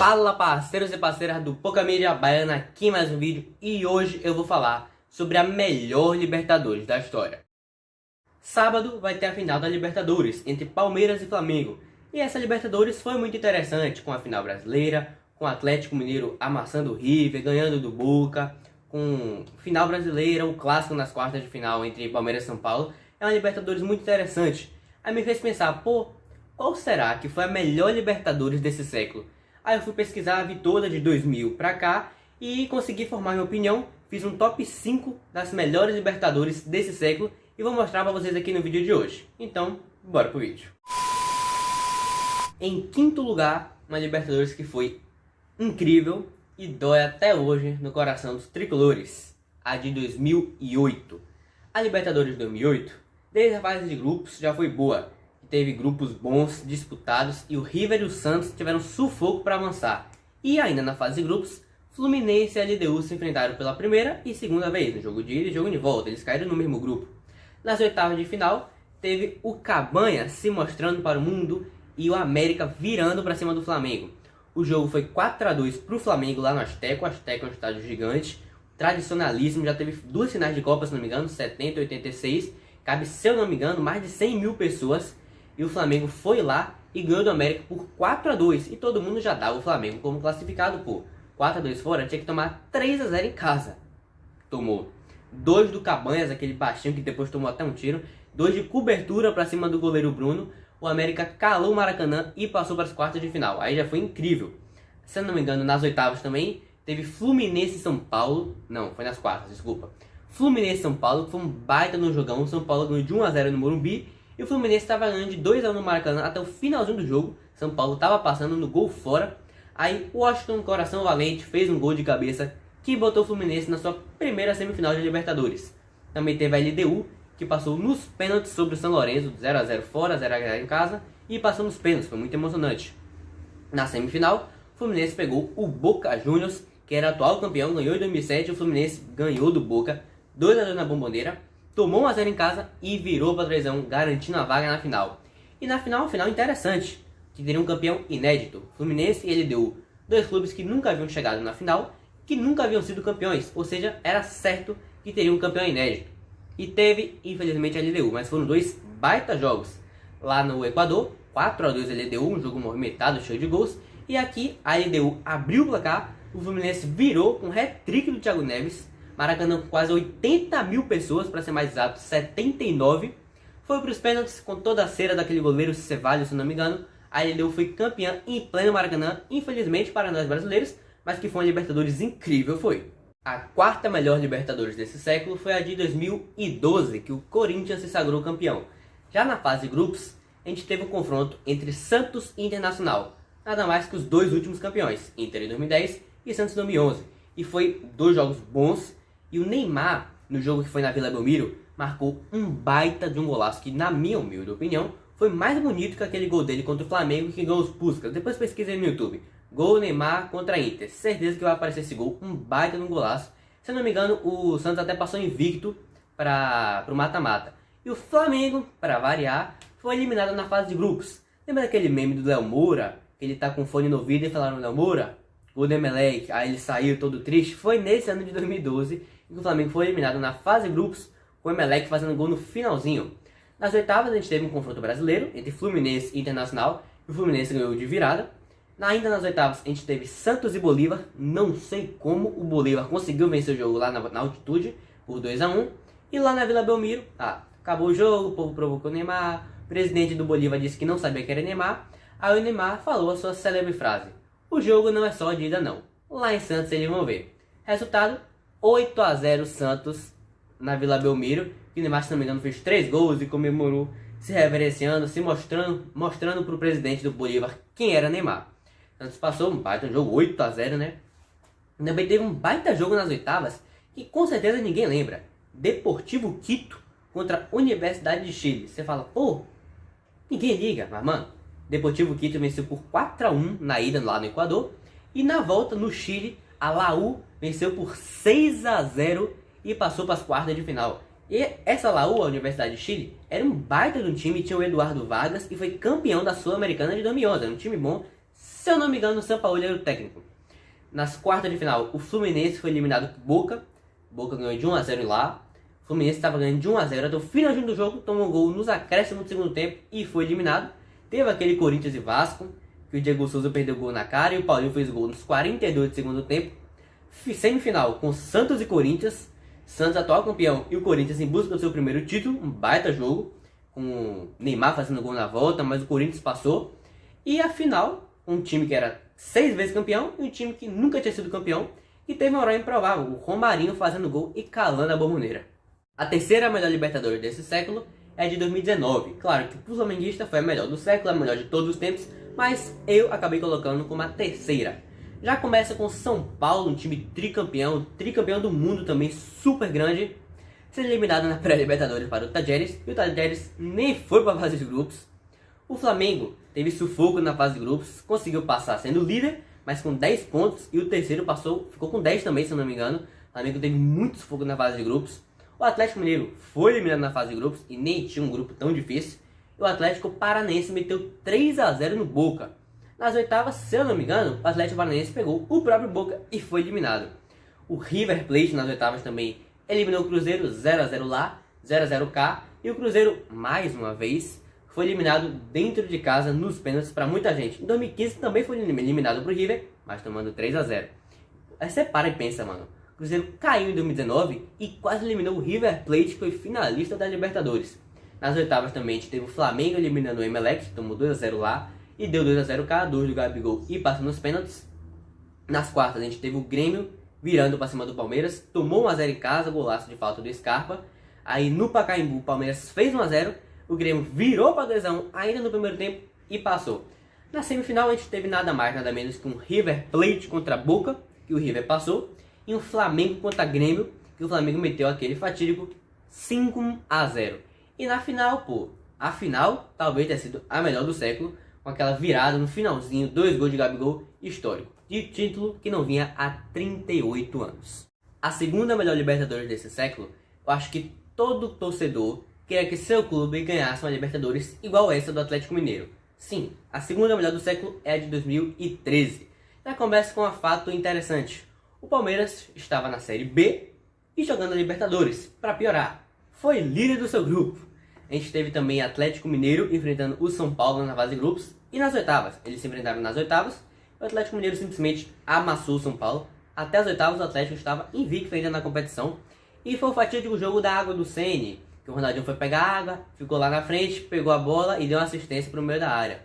Fala parceiros e parceiras do Pouca Mídia Baiana, aqui mais um vídeo e hoje eu vou falar sobre a melhor Libertadores da história. Sábado vai ter a final da Libertadores entre Palmeiras e Flamengo e essa Libertadores foi muito interessante com a final brasileira, com o Atlético Mineiro amassando o River, ganhando do Boca, com final brasileira, o clássico nas quartas de final entre Palmeiras e São Paulo. É uma Libertadores muito interessante. Aí me fez pensar, qual será que foi a melhor Libertadores desse século? Aí eu fui pesquisar, vi toda de 2000 pra cá e consegui formar minha opinião. Fiz um top 5 das melhores Libertadores desse século e vou mostrar pra vocês aqui no vídeo de hoje. Então, bora pro vídeo. Em quinto lugar, uma Libertadores que foi incrível e dói até hoje no coração dos tricolores, a de 2008. A Libertadores de 2008, desde a fase de grupos, já foi boa. Teve grupos bons, disputados, e o River e o Santos tiveram sufoco para avançar. E ainda na fase de grupos, Fluminense e a LDU se enfrentaram pela primeira e segunda vez, no jogo de ida e jogo de volta, eles caíram no mesmo grupo. Nas oitavas de final, teve o Cabanha se mostrando para o mundo e o América virando para cima do Flamengo. O jogo foi 4-2 para o Flamengo lá no Azteca. O Azteca é um estádio gigante, tradicionalíssimo, já teve duas finais de Copa, se não me engano, 70 e 86, cabe, se eu não me engano, mais de 100 mil pessoas. E o Flamengo foi lá e ganhou do América por 4-2. E todo mundo já dava o Flamengo como classificado por 4-2 fora. Tinha que tomar 3-0 em casa. Tomou 2 do Cabanhas, aquele baixinho que depois tomou até um tiro. 2 de cobertura para cima do goleiro Bruno. O América calou o Maracanã e passou para as quartas de final. Aí já foi incrível. Se eu não me engano, nas oitavas também teve Fluminense e São Paulo. Não, foi nas quartas, desculpa. Fluminense e São Paulo, que foi um baita no jogão. O São Paulo ganhou de 1-0 no Morumbi. E o Fluminense estava ganhando de 2-1 no Maracanã até o finalzinho do jogo. São Paulo estava passando no gol fora. Aí o Washington, coração valente, fez um gol de cabeça que botou o Fluminense na sua primeira semifinal de Libertadores. Também teve a LDU, que passou nos pênaltis sobre o São Lourenço, 0-0 fora, 0-0 em casa. E passou nos pênaltis, foi muito emocionante. Na semifinal, o Fluminense pegou o Boca Juniors, que era atual campeão, ganhou em 2007. O Fluminense ganhou do Boca, 2-2 na Bomboneira. Tomou 1-0 em casa e virou para 3-1, garantindo a vaga na final. E na final, uma final interessante, que teria um campeão inédito. Fluminense e LDU, dois clubes que nunca haviam chegado na final, que nunca haviam sido campeões. Ou seja, era certo que teria um campeão inédito. E teve, infelizmente, a LDU, mas foram dois baita jogos. Lá no Equador, 4-2 LDU, um jogo movimentado, cheio de gols. E aqui, a LDU abriu o placar, o Fluminense virou com hat-trick do Thiago Neves. Maracanã com quase 80 mil pessoas, para ser mais exato, 79. Foi para os pênaltis com toda a cera daquele goleiro Cevallos, se não me engano. A LDU foi campeã em pleno Maracanã, infelizmente para nós brasileiros, mas que foi uma Libertadores incrível, foi. A quarta melhor Libertadores desse século foi a de 2012, que o Corinthians se sagrou campeão. Já na fase de grupos, a gente teve um confronto entre Santos e Internacional, nada mais que os dois últimos campeões, Inter em 2010 e Santos em 2011. E foi dois jogos bons. E o Neymar, no jogo que foi na Vila Belmiro, marcou um baita de um golaço que, na minha humilde opinião, foi mais bonito que aquele gol dele contra o Flamengo que ganhou os Puskás. Depois pesquisei no YouTube. Gol Neymar contra a Inter. Certeza que vai aparecer esse gol, um baita de um golaço. Se eu não me engano, o Santos até passou invicto para o mata-mata. E o Flamengo, para variar, foi eliminado na fase de grupos. Lembra daquele meme do Léo Moura? Que ele tá com fone no ouvido e falaram: Léo Moura, gol do Emelec, aí ele saiu todo triste. Foi nesse ano de 2012 que o Flamengo foi eliminado na fase de grupos, com o Emelec fazendo gol no finalzinho. Nas oitavas a gente teve um confronto brasileiro entre Fluminense e Internacional, e o Fluminense ganhou de virada. Ainda nas oitavas a gente teve Santos e Bolívar, não sei como o Bolívar conseguiu vencer o jogo lá na altitude, por 2-1. E lá na Vila Belmiro, acabou o jogo, o povo provocou o Neymar, o presidente do Bolívar disse que não sabia que era Neymar, aí o Neymar falou a sua célebre frase: o jogo não é só de ida não, lá em Santos eles vão ver. Resultado: 8-0 Santos na Vila Belmiro. Que o Neymar, se não me engano, fez 3 gols e comemorou, se reverenciando, se mostrando para o presidente do Bolívar quem era Neymar. Santos passou um baita jogo, 8-0, né? Também teve um baita jogo nas oitavas que com certeza ninguém lembra. Deportivo Quito contra Universidade de Chile. Você fala, ninguém liga, mas mano, Deportivo Quito venceu por 4-1 na ida lá no Equador. E na volta no Chile, a Laú venceu por 6-0 e passou para as quartas de final. E essa Laú, a Universidade de Chile, era um baita de um time, tinha o Eduardo Vargas e foi campeão da Sul-Americana de 2011. Era um time bom, Se eu não me engano, o São Paulo era o técnico. Nas quartas de final, o Fluminense foi eliminado por Boca. Boca ganhou de 1 a 0 lá. O Fluminense estava ganhando de 1 a 0 até o finalzinho do jogo, tomou um gol nos acréscimos do segundo tempo e foi eliminado. Teve aquele Corinthians e Vasco, que o Diego Souza perdeu o gol na cara e o Paulinho fez o gol nos 42 do segundo tempo. Semifinal com Santos e Corinthians. Santos atual campeão e o Corinthians em busca do seu primeiro título. Um baita jogo, com o Neymar fazendo gol na volta, mas o Corinthians passou. E a final, um time que era 6 vezes campeão e um time que nunca tinha sido campeão. E teve uma hora improvável, o Romarinho fazendo gol e calando a bomboneira. A terceira melhor Libertadores desse século é de 2019. Claro que para o flamenguista foi a melhor do século, a melhor de todos os tempos, mas eu acabei colocando como a terceira. Já começa com São Paulo, um time tricampeão do mundo também, super grande, sendo eliminado na pré-Libertadores para o Tajeres, e o Tajeres nem foi para a fase de grupos. O Flamengo teve sufoco na fase de grupos, conseguiu passar sendo líder, mas com 10 pontos, e o terceiro passou, ficou com 10 também, se eu não me engano. O Flamengo teve muito sufoco na fase de grupos. O Atlético Mineiro foi eliminado na fase de grupos, e nem tinha um grupo tão difícil. E o Atlético Paranaense meteu 3 a 0 no Boca. Nas oitavas, se eu não me engano, o Atlético Paranaense pegou o próprio Boca e foi eliminado. O River Plate nas oitavas também eliminou o Cruzeiro 0 a 0 lá, 0 a 0 cá. E o Cruzeiro, mais uma vez, foi eliminado dentro de casa nos pênaltis para muita gente. Em 2015 também foi eliminado pro River, mas tomando 3 a 0. Aí você para e pensa, mano. O Cruzeiro caiu em 2019 e quase eliminou o River Plate, que foi finalista da Libertadores. Nas oitavas também a gente teve o Flamengo eliminando o Emelec, que tomou 2 a 0 lá. E deu 2 a 0 cá, 2 do Gabigol e passando nos pênaltis. Nas quartas a gente teve o Grêmio virando para cima do Palmeiras. Tomou 1 a 0 em casa, golaço de falta do Scarpa. Aí no Pacaembu o Palmeiras fez 1 a 0. O Grêmio virou para 2 a 1 ainda no primeiro tempo e passou. Na semifinal a gente teve nada mais, nada menos que um River Plate contra Boca, que o River passou. E um Flamengo contra Grêmio, que o Flamengo meteu aquele fatídico 5 a 0. E na final, pô, a final talvez tenha sido a melhor do século, com aquela virada no finalzinho, 2 gols de Gabigol, histórico, de título que não vinha há 38 anos. A segunda melhor Libertadores desse século, eu acho que todo torcedor quer que seu clube ganhasse uma Libertadores igual essa do Atlético Mineiro. Sim, a segunda melhor do século é a de 2013. Já começa com um fato interessante. O Palmeiras estava na Série B e jogando a Libertadores, para piorar. Foi líder do seu grupo. A gente teve também Atlético Mineiro enfrentando o São Paulo na fase de grupos. E nas oitavas, eles se enfrentaram nas oitavas. O Atlético Mineiro simplesmente amassou o São Paulo. Até as oitavas o Atlético estava invicto ainda na competição. E foi o fatídico jogo da água do Ceni, que o Ronaldinho foi pegar água, ficou lá na frente, pegou a bola e deu uma assistência para o meio da área.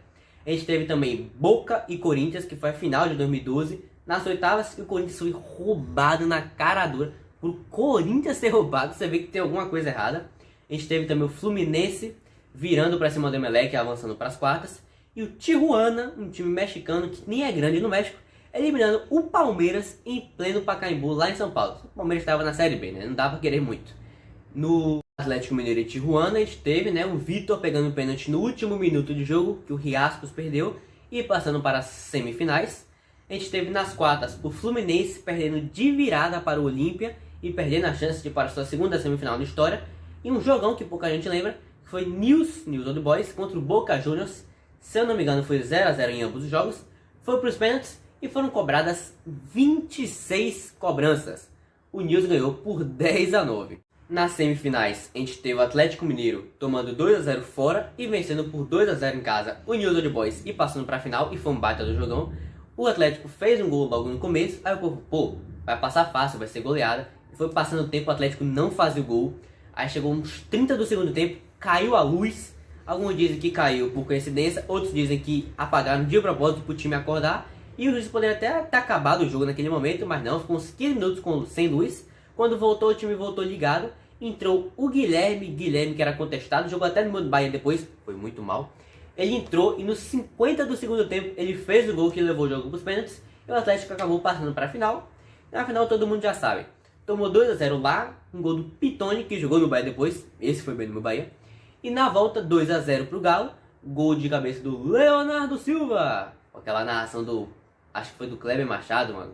A gente teve também Boca e Corinthians, que foi a final de 2012. Nas oitavas, o Corinthians foi roubado na cara dura. Por Corinthians ser roubado, você vê que tem alguma coisa errada. A gente teve também o Fluminense virando para cima do Emelec, avançando para as quartas. E o Tijuana, um time mexicano que nem é grande no México, eliminando o Palmeiras em pleno Pacaembu, lá em São Paulo. O Palmeiras estava na Série B, né? Não dava para querer muito. No Atlético Mineiro e Tijuana, a gente teve, né, o Vitor pegando o pênalti no último minuto de jogo, que o Riascos perdeu, e passando para as semifinais. A gente teve nas quartas o Fluminense perdendo de virada para o Olímpia e perdendo a chance de ir para a sua segunda semifinal na história. E um jogão que pouca gente lembra, que foi News Old Boys contra o Boca Juniors. Se eu não me engano foi 0 a 0 em ambos os jogos. Foi para os pênaltis e foram cobradas 26 cobranças. O News ganhou por 10 a 9. Nas semifinais, a gente teve o Atlético Mineiro tomando 2 a 0 fora e vencendo por 2 a 0 em casa o News Old Boys e passando para a final, e foi um baita do jogão. O Atlético fez um gol logo no começo, aí o povo, pô, vai passar fácil, vai ser goleada. E foi passando o tempo, o Atlético não fazia o gol. Aí chegou uns 30 do segundo tempo, caiu a luz. Alguns dizem que caiu por coincidência, outros dizem que apagaram de propósito para o time acordar. E o juiz poderia até ter acabado o jogo naquele momento, mas não, ficou uns 15 minutos sem luz. Quando voltou, o time voltou ligado. Entrou o Guilherme que era contestado, jogou até no Bahia depois, foi muito mal. Ele entrou e nos 50 do segundo tempo ele fez o gol que levou o jogo para os pênaltis. E o Atlético acabou passando para a final. Na final todo mundo já sabe. Tomou 2 a 0 lá, um gol do Pitone, que jogou no Bahia depois. Esse foi bem no meu Bahia. E na volta 2 a 0 pro Galo. Gol de cabeça do Leonardo Silva. Com aquela narração do... acho que foi do Kleber Machado, mano.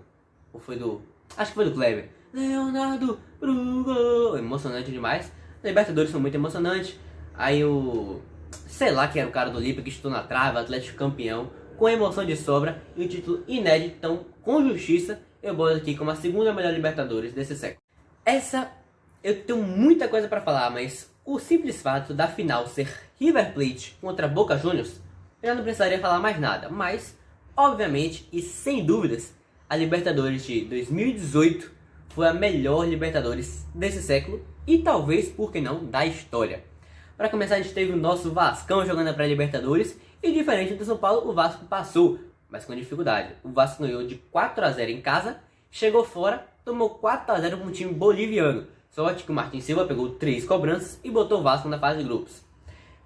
Ou foi do... acho que foi do Kleber. Leonardo pro gol. Emocionante demais. Os Libertadores são muito emocionantes. Aí o... sei lá quem era o cara do Olímpia que chutou na trave, Atlético campeão. com emoção de sobra e um título inédito, então com justiça eu boto aqui como a segunda melhor Libertadores desse século. Essa eu tenho muita coisa para falar, mas o simples fato da final ser River Plate contra Boca Juniors, eu já não precisaria falar mais nada, mas obviamente e sem dúvidas a Libertadores de 2018 foi a melhor Libertadores desse século e talvez, por que não, da história. Para começar, a gente teve o nosso Vascão jogando a pré-Libertadores e, diferente do São Paulo, o Vasco passou, mas com dificuldade. O Vasco ganhou de 4-0 em casa, chegou fora, tomou 4-0 para um time boliviano. Sorte que o Martin Silva pegou 3 cobranças e botou o Vasco na fase de grupos.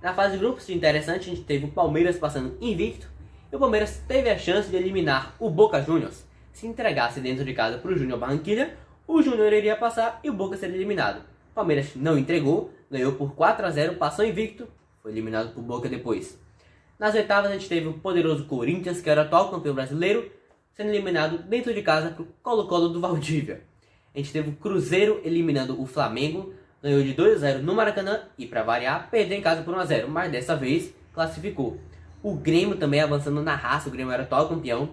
Na fase de grupos, interessante, a gente teve o Palmeiras passando invicto e o Palmeiras teve a chance de eliminar o Boca Juniors. Se entregasse dentro de casa para o Júnior Barranquilla, o Júnior iria passar e o Boca seria eliminado. O Palmeiras não entregou, ganhou por 4-0, passou invicto, foi eliminado por Boca depois. Nas oitavas a gente teve o poderoso Corinthians, que era o atual campeão brasileiro, sendo eliminado dentro de casa para o Colo-Colo do Valdívia. A gente teve o Cruzeiro eliminando o Flamengo, ganhou de 2-0 no Maracanã e, para variar, perdeu em casa por 1-0, mas dessa vez classificou. O Grêmio também avançando na raça, o Grêmio era o atual campeão,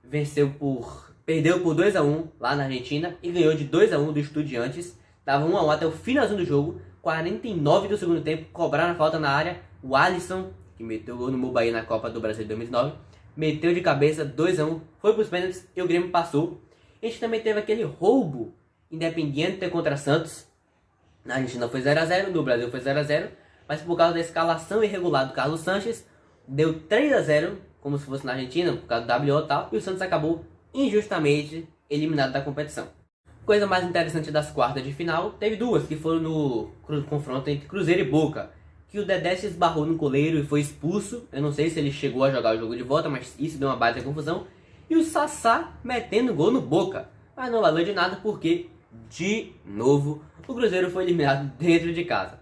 perdeu por 2-1 lá na Argentina e ganhou de 2-1 do Estudiantes. Tava 1-1 até o finalzinho do jogo, 49 do segundo tempo, cobraram a falta na área. O Alisson, que meteu o gol no Mubaí na Copa do Brasil de 2009, meteu de cabeça 2-1, foi para os pênaltis e o Grêmio passou. A gente também teve aquele roubo Independiente contra Santos. Na Argentina foi 0-0, no Brasil foi 0-0, mas por causa da escalação irregular do Carlos Sanches, deu 3-0, como se fosse na Argentina, por causa do WO e tal, e o Santos acabou injustamente eliminado da competição. Coisa mais interessante das quartas de final, teve duas, que foram no confronto entre Cruzeiro e Boca, que o Dedé se esbarrou no goleiro e foi expulso. Eu não sei se ele chegou a jogar o jogo de volta, mas isso deu uma baita confusão. E o Sassá metendo gol no Boca, mas não valeu de nada porque, de novo, o Cruzeiro foi eliminado dentro de casa.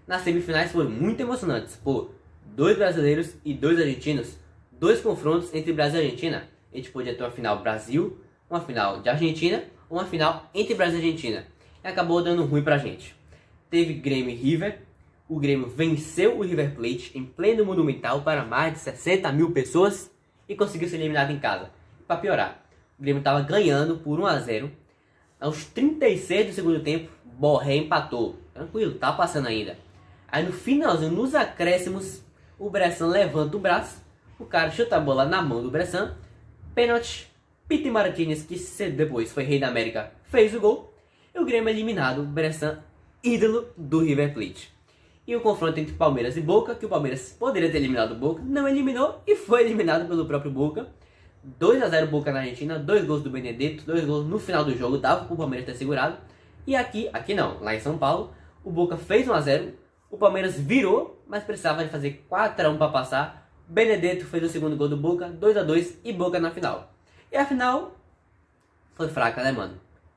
Nas semifinais foram muito emocionantes, por 2 brasileiros e 2 argentinos, 2 confrontos entre Brasil e Argentina. A gente podia ter uma final Brasil, uma final de Argentina, uma final entre Brasil e Argentina. E acabou dando ruim pra gente. Teve Grêmio e River. O Grêmio venceu o River Plate em pleno Monumental para mais de 60 mil pessoas e conseguiu ser eliminado em casa. Para piorar, o Grêmio estava ganhando por 1-0. Aos 36 do segundo tempo, Borré empatou. Tranquilo, tá passando ainda. Aí no finalzinho, nos acréscimos, o Bressan levanta o braço. O cara chuta a bola na mão do Bressan. Pênalti. Pity Martinez, que depois foi rei da América, fez o gol. E o Grêmio eliminado, o Bressan, ídolo do River Plate. E o confronto entre Palmeiras e Boca, que o Palmeiras poderia ter eliminado o Boca, não eliminou e foi eliminado pelo próprio Boca. 2-0 Boca na Argentina, 2 gols do Benedetto, 2 gols no final do jogo, dava para o Palmeiras ter segurado. E aqui não, lá em São Paulo, o Boca fez 1-0, o Palmeiras virou, mas precisava de fazer 4-1 para passar. Benedetto fez o segundo gol do Boca, 2-2 e Boca na final. E a final foi fraca, né, mano?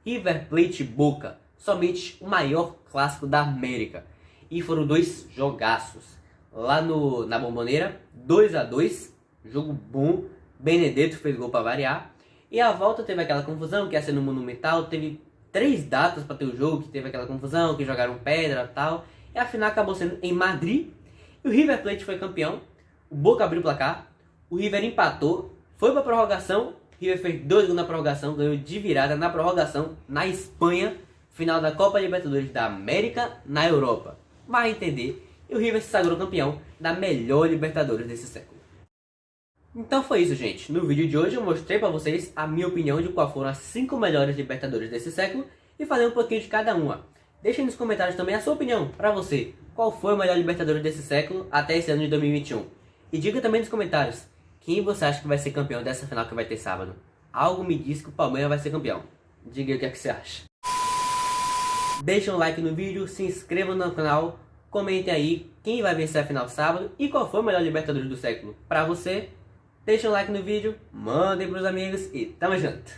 River Plate e Boca, somente o maior clássico da América. E foram 2 jogaços. Lá na Bombonera, 2-2, jogo bom. Benedetto fez gol para variar. E a volta teve aquela confusão, que ia ser no Monumental. Teve 3 datas para ter o jogo, que teve aquela confusão, que jogaram pedra e tal. E a final acabou sendo em Madrid. E o River Plate foi campeão. O Boca abriu o placar. O River empatou. Foi para prorrogação. O River fez 2 gols na prorrogação. Ganhou de virada na prorrogação na Espanha. Final da Copa Libertadores da América na Europa. Vai entender. E o River se sagrou campeão da melhor Libertadores desse século. Então foi isso, gente. No vídeo de hoje eu mostrei para vocês a minha opinião de qual foram as 5 melhores Libertadores desse século e falei um pouquinho de cada uma. Deixem nos comentários também a sua opinião, para você. Qual foi o melhor Libertadores desse século até esse ano de 2021? E diga também nos comentários quem você acha que vai ser campeão dessa final que vai ter sábado. Algo me diz que o Palmeiras vai ser campeão. Diga aí o que é que você acha. Deixa um like no vídeo, se inscreva no canal, comentem aí quem vai vencer a final sábado e qual foi o melhor Libertadores do século para você. Deixa um like no vídeo, mandem pros amigos e tamo junto!